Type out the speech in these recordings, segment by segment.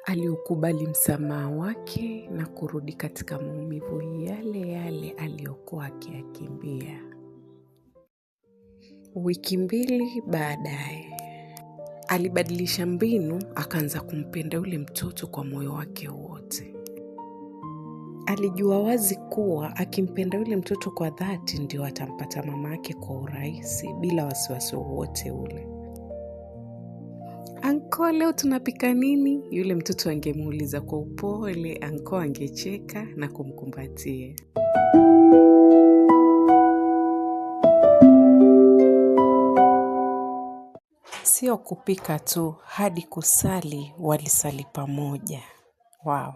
aliukubali msamaha wake na kurudi katika maumivu yale yale aliyokuwa akiyakimbia. Wiki 2 baadaye, alibadilisha mbinu, akaanza kumpenda yule mtoto kwa moyo wake wote. Alijua wazi kuwa akimpenda yule mtoto kwa dhati ndio atampata mama yake kwa urahisi bila wasiwasi wowote ule. "Anko, leo tunapika nini?" Yule mtoto angemuuliza kwa upole. Anko angecheka na kumkumbatia. Sio kupika tu, hadi kusali walisali pamoja. Wow.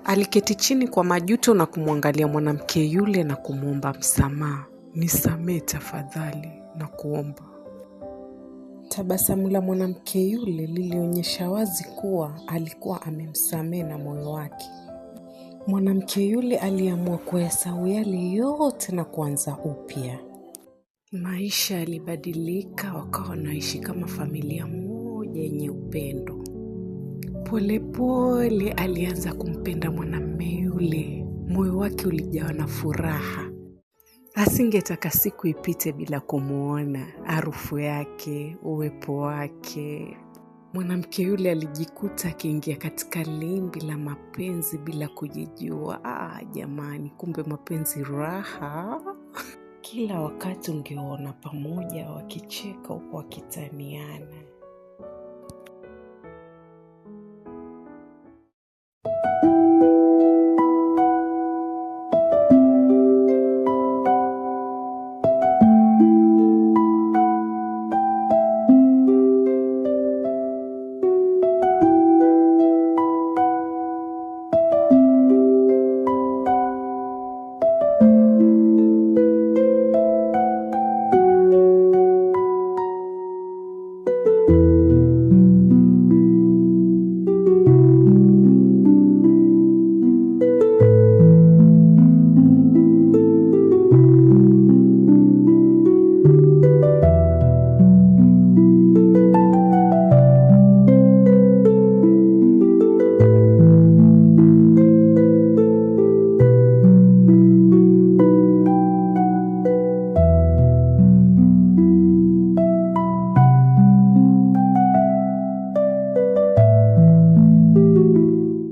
Aliketi chini kwa majuto na kumwangalia mwanamke yule na kumuomba msamaha. "Nisamehe tafadhali na kuomba." Tabasamu la mwanamke yule lilionyesha wazi kuwa alikuwa amemsamehe na moyo wake. Mwanamke yule aliamua kuyasahau yale yote na kuanza upya. Maisha yalibadilika, wakawa wanaishi kama familia moja yenye upendo. Polepole alianza kumpenda mwanamume yule. Moyo wake ulijawa na furaha. Asingetaka siku ipite bila kumuona, harufu yake, uwepo wake. Mwanamke yule alijikuta akiingia katika limbi la mapenzi bila kujijua. Jamani, kumbe mapenzi raha. Kila wakati ungeona pamoja wakicheka huku wakitaniana.